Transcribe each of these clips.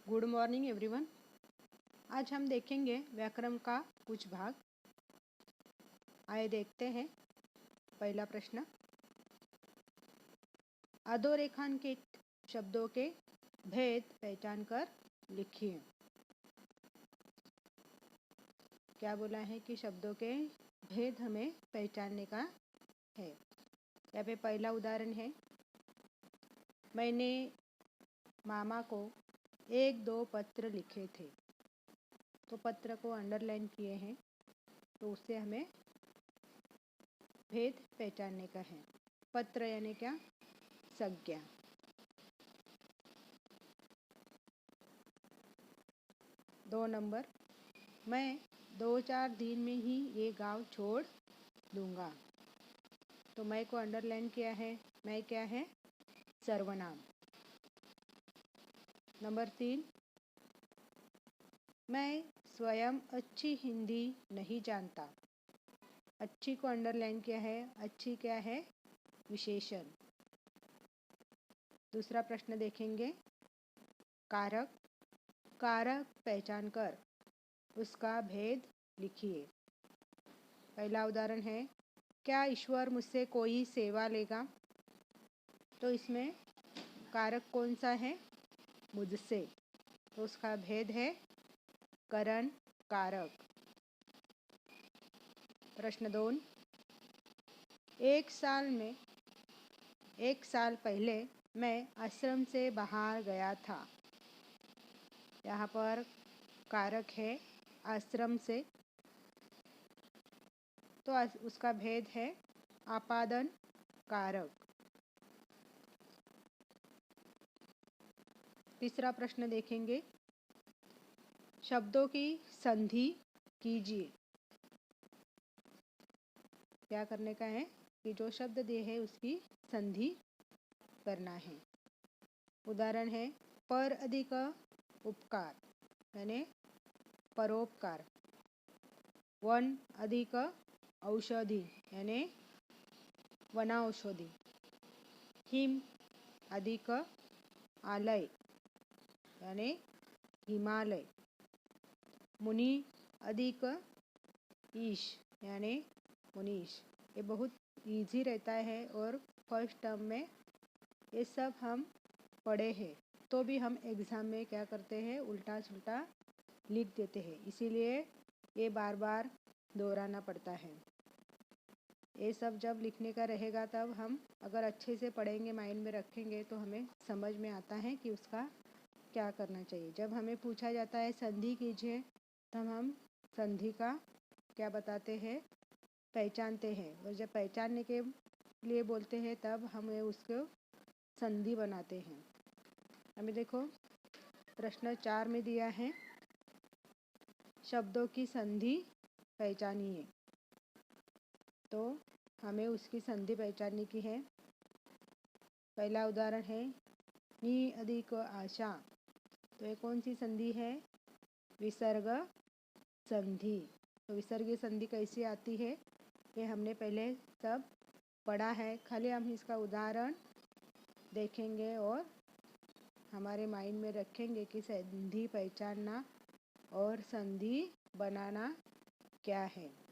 Good morning everyone. आज हम देखेंगे व्याकरण का कुछ भाग। आइए देखते हैं। पहला प्रश्न, अधोरेखांकित शब्दों के भेद पहचान कर लिखिए। क्या बोला है कि शब्दों के भेद हमें पहचानने का है। यहाँ पे पहला उदाहरण है, मैंने मामा को 1-2 पत्र लिखे थे। तो पत्र को अंडरलाइन किए हैं, तो उससे हमें भेद पहचानने का है। पत्र यानी क्या? संज्ञा। दो नंबर, मैं 2-4 दिन में ही ये गांव छोड़ दूंगा। तो मैं को अंडरलाइन किया है। मैं क्या है? सर्वनाम। नंबर 3, मैं स्वयं अच्छी हिंदी नहीं जानता। अच्छी को अंडरलाइन किया है। अच्छी क्या है? विशेषण। दूसरा प्रश्न देखेंगे, कारक। कारक पहचान कर उसका भेद लिखिए। पहला उदाहरण है, क्या ईश्वर मुझसे कोई सेवा लेगा? तो इसमें कारक कौन सा है? मुझसे। तो उसका भेद है करण कारक। प्रश्न 2, एक साल पहले मैं आश्रम से बाहर गया था। यहाँ पर कारक है आश्रम से, तो उसका भेद है आपादन कारक। तीसरा प्रश्न देखेंगे, शब्दों की संधि कीजिए। क्या करने का है कि जो शब्द दिए है उसकी संधि करना है। उदाहरण है, पर अधिक उपकार यानी परोपकार। वन अधिक औषधि यानी वनौषधि। हिम अधिक आलय यानी हिमालय। मुनि अधिक ईश यानी मुनीश। ये बहुत इजी रहता है और फर्स्ट टर्म में ये सब हम पढ़े हैं, तो भी हम एग्ज़ाम में क्या करते हैं, उल्टा सुल्टा लिख देते हैं। इसीलिए ये बार बार दोहराना पड़ता है। ये सब जब लिखने का रहेगा तब हम अगर अच्छे से पढ़ेंगे, माइंड में रखेंगे, तो हमें समझ में आता है कि उसका क्या करना चाहिए। जब हमें पूछा जाता है संधि कीजिए, तब हम संधि का क्या बताते हैं, पहचानते हैं। और जब पहचानने के लिए बोलते हैं तब हमें उसको संधि बनाते हैं। हमें देखो प्रश्न 4 में दिया है, शब्दों की संधि पहचानिए। तो हमें उसकी संधि पहचानने की है। पहला उदाहरण है, नी अधिक आशा। तो ये कौन सी संधि है? विसर्ग संधि। तो विसर्ग संधि कैसी आती है ये हमने पहले सब पढ़ा है। खाली हम इसका उदाहरण देखेंगे और हमारे माइंड में रखेंगे कि संधि पहचानना और संधि बनाना क्या है।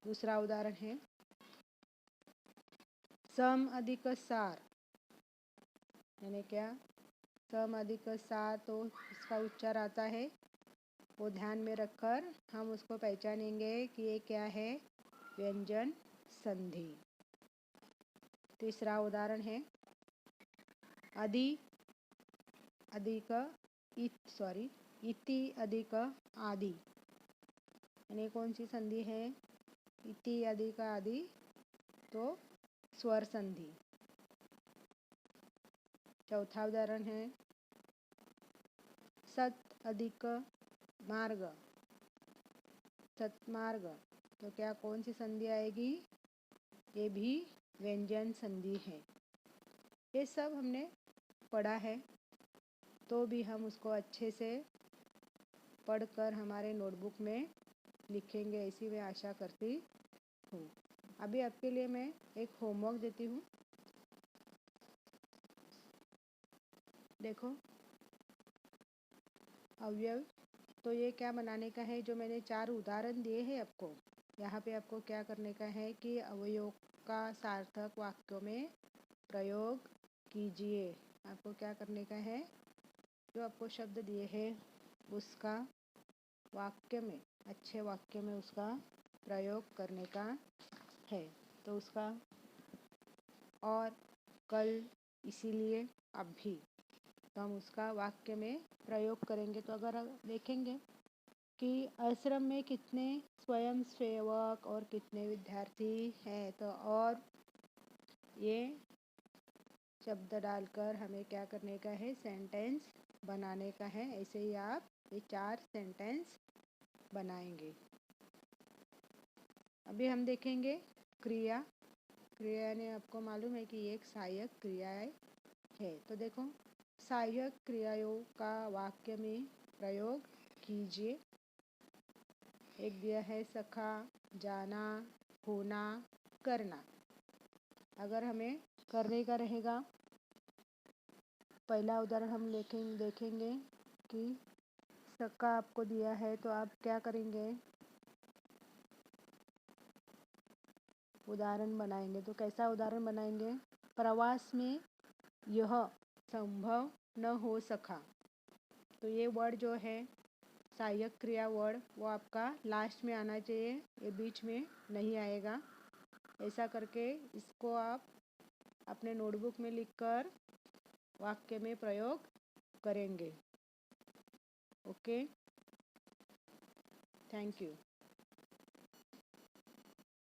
दूसरा उदाहरण है, सम अधिक सार यानी क्या? सम अधिक सार। तो इसका उच्चार आता है, वो ध्यान में रखकर हम उसको पहचानेंगे कि ये क्या है, व्यंजन संधि। तीसरा उदाहरण है, इति अधिक आदि यानी कौन सी संधि है? इति अधिक आदि, तो स्वर संधि। चौथा उदाहरण है, सत अधिक मार्ग, सतमार्ग। तो क्या कौन सी संधि आएगी? ये भी व्यंजन संधि है। ये सब हमने पढ़ा है, तो भी हम उसको अच्छे से पढ़कर हमारे नोटबुक में लिखेंगे, ऐसी मैं आशा करती हूँ। अभी आपके लिए मैं एक होमवर्क देती हूँ। देखो, अवयव। तो ये क्या बनाने का है, जो मैंने 4 उदाहरण दिए हैं आपको, यहाँ पे आपको क्या करने का है कि अवयव का सार्थक वाक्यों में प्रयोग कीजिए। आपको क्या करने का है, जो आपको शब्द दिए हैं उसका वाक्य में, अच्छे वाक्य में उसका प्रयोग करने का है। तो उसका और, कल, इसीलिए, अभी, तो हम उसका वाक्य में प्रयोग करेंगे। तो अगर देखेंगे कि आश्रम में कितने स्वयं सेवक और कितने विद्यार्थी हैं, तो और ये शब्द डालकर हमें क्या करने का है, सेंटेंस बनाने का है। ऐसे ही आप ये 4 सेंटेंस बनाएंगे। अभी हम देखेंगे क्रिया। क्रिया यानी आपको मालूम है कि ये एक सहायक क्रिया है। तो देखो, सहायक क्रियाओं का वाक्य में प्रयोग कीजिए। एक दिया है सखा, जाना, होना, करना। अगर हमें करने का रहेगा, पहला उदाहरण हम देखेंगे कि सखा आपको दिया है, तो आप क्या करेंगे, उदाहरण बनाएंगे। तो कैसा उदाहरण बनाएंगे, प्रवास में यह संभव न हो सका। तो ये वर्ड जो है सहायक क्रिया वर्ड, वो आपका लास्ट में आना चाहिए, ये बीच में नहीं आएगा। ऐसा करके इसको आप अपने नोटबुक में लिखकर वाक्य में प्रयोग करेंगे। Okay, thank you.